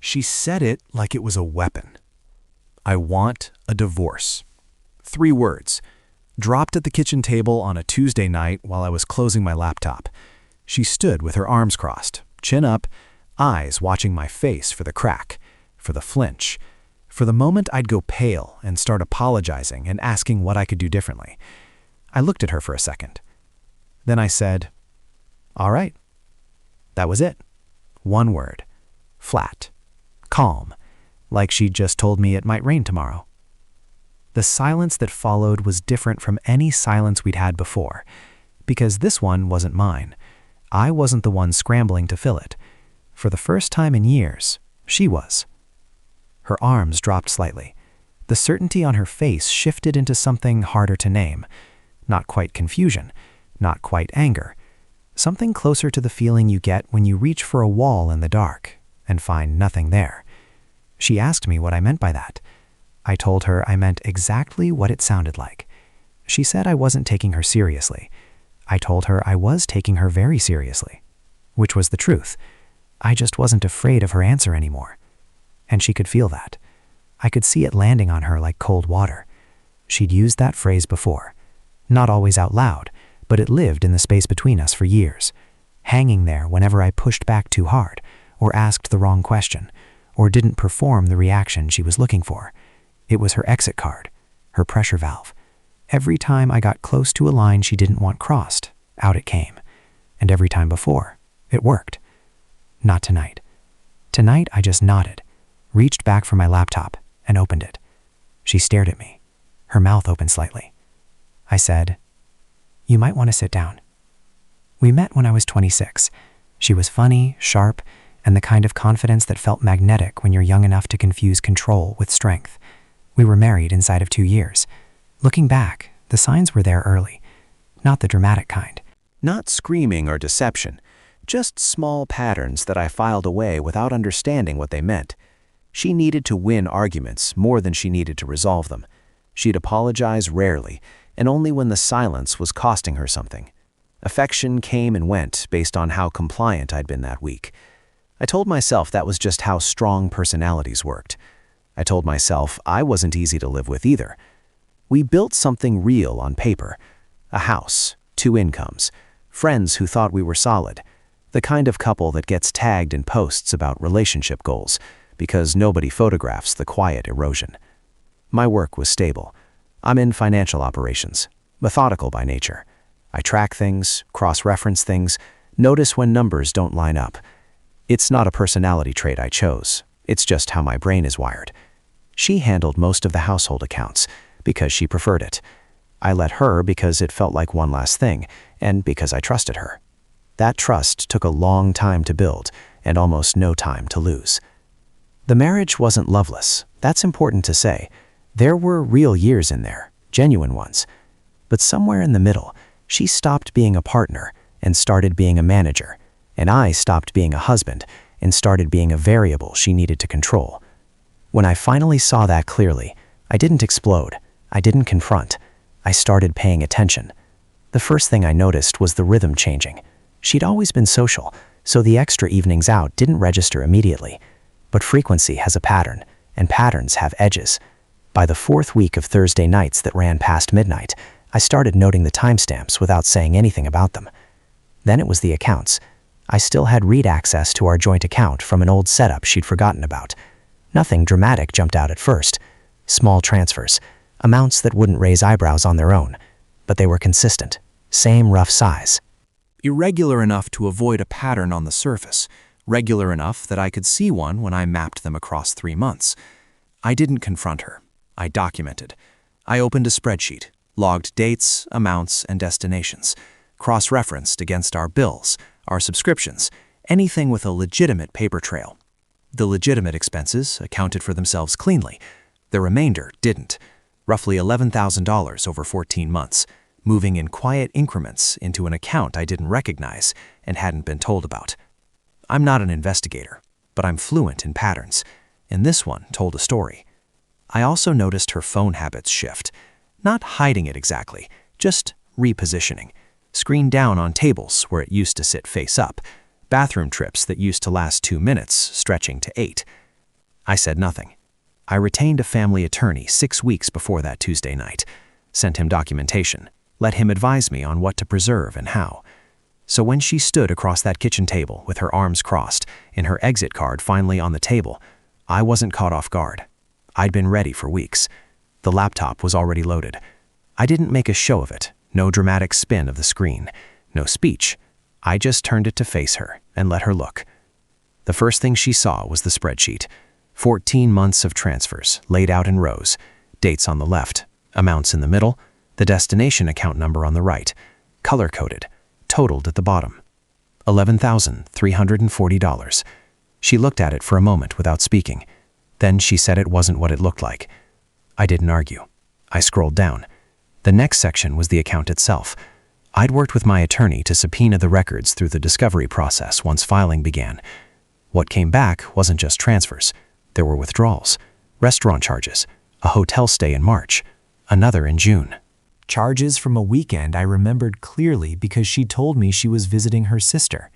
She said it like it was a weapon. I want a divorce. 3 words, dropped at the kitchen table on a Tuesday night while I was closing my laptop. She stood with her arms crossed, chin up, eyes watching my face for the crack, for the flinch, for the moment I'd go pale and start apologizing and asking what I could do differently. I looked at her for a second. Then I said, "All right." That was it. 1 word. Flat. Calm. Like she'd just told me it might rain tomorrow. The silence that followed was different from any silence we'd had before, because this one wasn't mine. I wasn't the one scrambling to fill it. For the first time in years, she was. Her arms dropped slightly. The certainty on her face shifted into something harder to name. Not quite confusion, not quite anger. Something closer to the feeling you get when you reach for a wall in the dark and find nothing there. She asked me what I meant by that. I told her I meant exactly what it sounded like. She said I wasn't taking her seriously. I told her I was taking her very seriously, which was the truth. I just wasn't afraid of her answer anymore. And she could feel that. I could see it landing on her like cold water. She'd used that phrase before. Not always out loud, but it lived in the space between us for years, hanging there whenever I pushed back too hard, or asked the wrong question, or didn't perform the reaction she was looking for. It was her exit card, her pressure valve. Every time I got close to a line she didn't want crossed, out it came. And every time before, it worked. Not tonight. Tonight I just nodded, reached back for my laptop, and opened it. She stared at me, her mouth open slightly. I said, "You might want to sit down." We met when I was 26. She was funny, sharp, and the kind of confidence that felt magnetic when you're young enough to confuse control with strength. We were married inside of 2 years. Looking back, the signs were there early. Not the dramatic kind. Not screaming or deception. Just small patterns that I filed away without understanding what they meant. She needed to win arguments more than she needed to resolve them. She'd apologize rarely, and only when the silence was costing her something. Affection came and went based on how compliant I'd been that week. I told myself that was just how strong personalities worked. I told myself I wasn't easy to live with either. We built something real on paper. A house, 2 incomes, friends who thought we were solid. The kind of couple that gets tagged in posts about relationship goals because nobody photographs the quiet erosion. My work was stable. I'm in financial operations, methodical by nature. I track things, cross-reference things, notice when numbers don't line up. It's not a personality trait I chose. It's just how my brain is wired. She handled most of the household accounts because she preferred it. I let her because it felt like one last thing, and because I trusted her. That trust took a long time to build and almost no time to lose. The marriage wasn't loveless. That's important to say. There were real years in there, genuine ones. But somewhere in the middle, she stopped being a partner and started being a manager, and I stopped being a husband and started being a variable she needed to control. When I finally saw that clearly, I didn't explode. I didn't confront. I started paying attention. The first thing I noticed was the rhythm changing. She'd always been social, so the extra evenings out didn't register immediately. But frequency has a pattern, and patterns have edges. By the 4th week of Thursday nights that ran past midnight, I started noting the timestamps without saying anything about them. Then it was the accounts. I still had read access to our joint account from an old setup she'd forgotten about. Nothing dramatic jumped out at first. Small transfers, amounts that wouldn't raise eyebrows on their own, but they were consistent, same rough size. Irregular enough to avoid a pattern on the surface, regular enough that I could see one when I mapped them across 3 months. I didn't confront her. I documented. I opened a spreadsheet, logged dates, amounts, and destinations, cross-referenced against our bills, our subscriptions, anything with a legitimate paper trail. The legitimate expenses accounted for themselves cleanly. The remainder didn't. Roughly $11,000 over 14 months, moving in quiet increments into an account I didn't recognize and hadn't been told about. I'm not an investigator, but I'm fluent in patterns, and this one told a story. I also noticed her phone habits shift, not hiding it exactly, just repositioning. Screen down on tables where it used to sit face up, bathroom trips that used to last 2 minutes stretching to 8, I said nothing. I retained a family attorney 6 weeks before that Tuesday night, sent him documentation, let him advise me on what to preserve and how. So when she stood across that kitchen table with her arms crossed and her exit card finally on the table, I wasn't caught off guard. I'd been ready for weeks. The laptop was already loaded. I didn't make a show of it, no dramatic spin of the screen, no speech. I just turned it to face her and let her look. The first thing she saw was the spreadsheet. 14 months of transfers laid out in rows, dates on the left, amounts in the middle, the destination account number on the right, color-coded, totaled at the bottom. $11,340. She looked at it for a moment without speaking. Then she said it wasn't what it looked like. I didn't argue. I scrolled down. The next section was the account itself. I'd worked with my attorney to subpoena the records through the discovery process once filing began. What came back wasn't just transfers. There were withdrawals, restaurant charges, a hotel stay in March, another in June. Charges from a weekend I remembered clearly because she told me she was visiting her sister.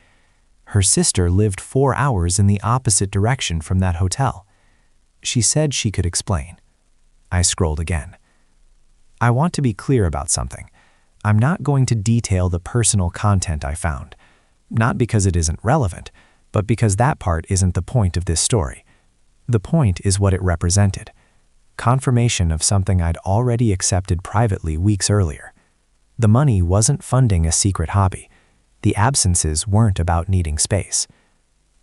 Her sister lived 4 hours in the opposite direction from that hotel. She said she could explain. I scrolled again. I want to be clear about something. I'm not going to detail the personal content I found, not because it isn't relevant, but because that part isn't the point of this story. The point is what it represented. Confirmation of something I'd already accepted privately weeks earlier. The money wasn't funding a secret hobby. The absences weren't about needing space.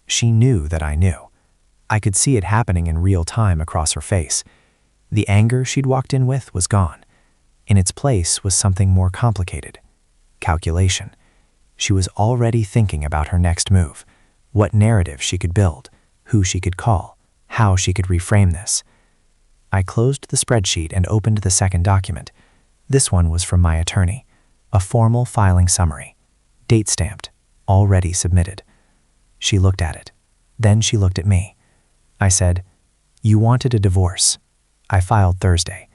She knew that I knew. I could see it happening in real time across her face. The anger she'd walked in with was gone. In its place was something more complicated. Calculation. She was already thinking about her next move, what narrative she could build, who she could call, how she could reframe this. I closed the spreadsheet and opened the second document. This one was from my attorney, a formal filing summary, date stamped, already submitted. She looked at it. Then she looked at me. I said, "You wanted a divorce. I filed Thursday."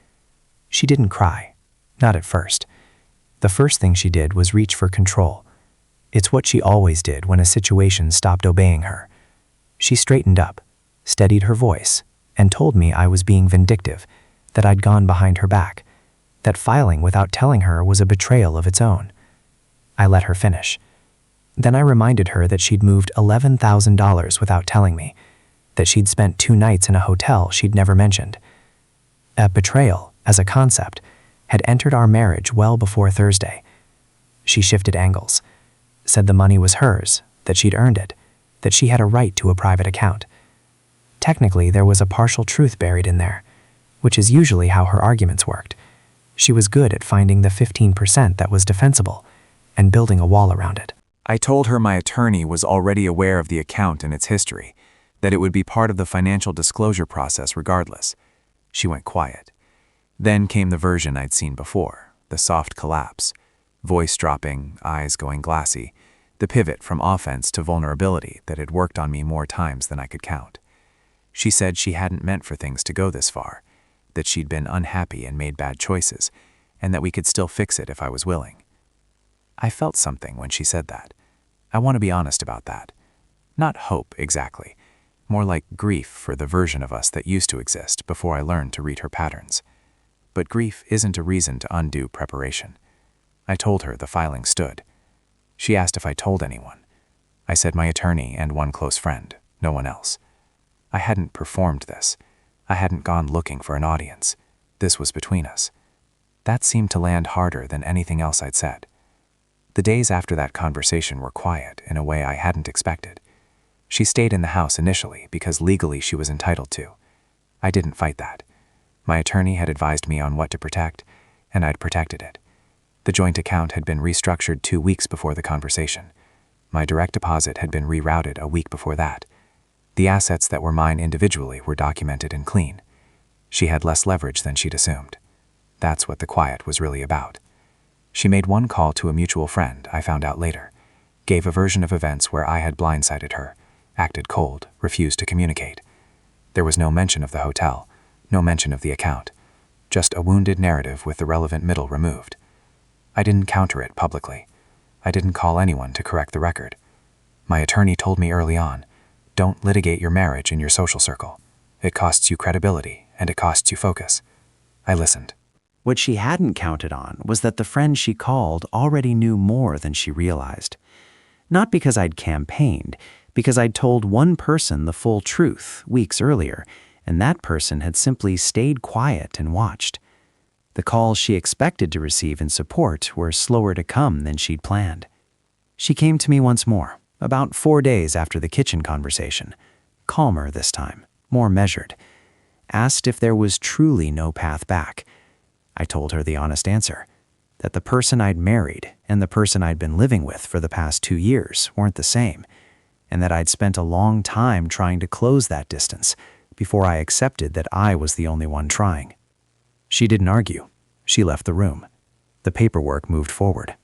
She didn't cry. Not at first. The first thing she did was reach for control. It's what she always did when a situation stopped obeying her. She straightened up, steadied her voice, and told me I was being vindictive, that I'd gone behind her back, that filing without telling her was a betrayal of its own. I let her finish. Then I reminded her that she'd moved $11,000 without telling me, that she'd spent 2 nights in a hotel she'd never mentioned. A betrayal, as a concept, had entered our marriage well before Thursday. She shifted angles, said the money was hers, that she'd earned it, that she had a right to a private account. Technically, there was a partial truth buried in there, which is usually how her arguments worked. She was good at finding the 15% that was defensible and building a wall around it. I told her my attorney was already aware of the account and its history, that it would be part of the financial disclosure process regardless. She went quiet. Then came the version I'd seen before, the soft collapse, voice dropping, eyes going glassy, the pivot from offense to vulnerability that had worked on me more times than I could count. She said she hadn't meant for things to go this far, that she'd been unhappy and made bad choices, and that we could still fix it if I was willing. I felt something when she said that. I want to be honest about that. Not hope, exactly. More like grief for the version of us that used to exist before I learned to read her patterns. But grief isn't a reason to undo preparation. I told her the filing stood. She asked if I told anyone. I said my attorney and one close friend, no one else. I hadn't performed this. I hadn't gone looking for an audience. This was between us. That seemed to land harder than anything else I'd said. The days after that conversation were quiet in a way I hadn't expected. She stayed in the house initially because legally she was entitled to. I didn't fight that. My attorney had advised me on what to protect, and I'd protected it. The joint account had been restructured 2 weeks before the conversation. My direct deposit had been rerouted a week before that. The assets that were mine individually were documented and clean. She had less leverage than she'd assumed. That's what the quiet was really about. She made one call to a mutual friend, I found out later, gave a version of events where I had blindsided her, acted cold, refused to communicate. There was no mention of the hotel, no mention of the account, just a wounded narrative with the relevant middle removed. I didn't counter it publicly. I didn't call anyone to correct the record. My attorney told me early on, don't litigate your marriage in your social circle. It costs you credibility, and it costs you focus. I listened. What she hadn't counted on was that the friend she called already knew more than she realized. Not because I'd campaigned, because I'd told one person the full truth weeks earlier, and that person had simply stayed quiet and watched. The calls she expected to receive in support were slower to come than she'd planned. She came to me once more, about 4 days after the kitchen conversation, calmer this time, more measured. Asked if there was truly no path back. I told her the honest answer, that the person I'd married and the person I'd been living with for the past 2 years weren't the same, and that I'd spent a long time trying to close that distance before I accepted that I was the only one trying. She didn't argue. She left the room. The paperwork moved forward.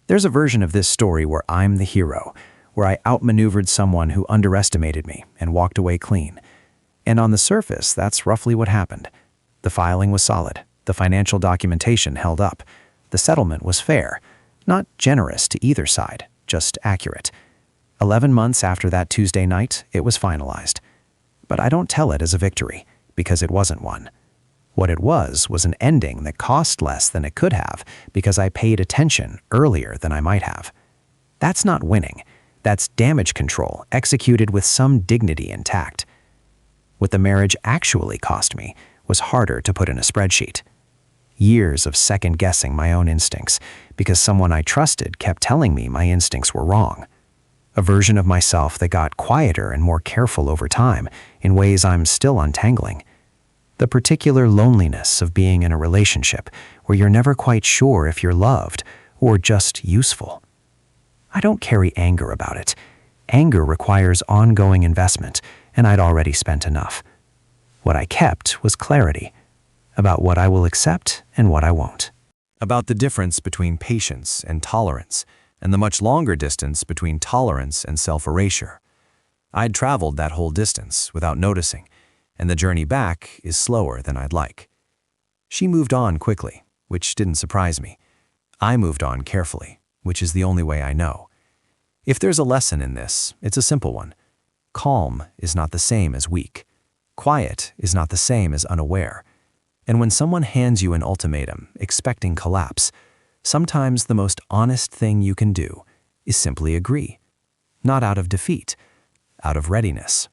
There's a version of this story where I'm the hero, where I outmaneuvered someone who underestimated me and walked away clean. And on the surface, that's roughly what happened. The filing was solid. The financial documentation held up. The settlement was fair. Not generous to either side, just accurate. 11 months after that Tuesday night, it was finalized. But I don't tell it as a victory, because it wasn't one. What it was an ending that cost less than it could have because I paid attention earlier than I might have. That's not winning. That's damage control executed with some dignity intact. What the marriage actually cost me was harder to put in a spreadsheet. Years of second-guessing my own instincts because someone I trusted kept telling me my instincts were wrong. A version of myself that got quieter and more careful over time in ways I'm still untangling. The particular loneliness of being in a relationship where you're never quite sure if you're loved or just useful. I don't carry anger about it. Anger requires ongoing investment, and I'd already spent enough. What I kept was clarity about what I will accept and what I won't. About the difference between patience and tolerance, and the much longer distance between tolerance and self-erasure. I'd traveled that whole distance without noticing, and the journey back is slower than I'd like. She moved on quickly, which didn't surprise me. I moved on carefully, which is the only way I know. If there's a lesson in this, it's a simple one. Calm is not the same as weak. Quiet is not the same as unaware. And when someone hands you an ultimatum, expecting collapse, sometimes the most honest thing you can do is simply agree. Not out of defeat, out of readiness.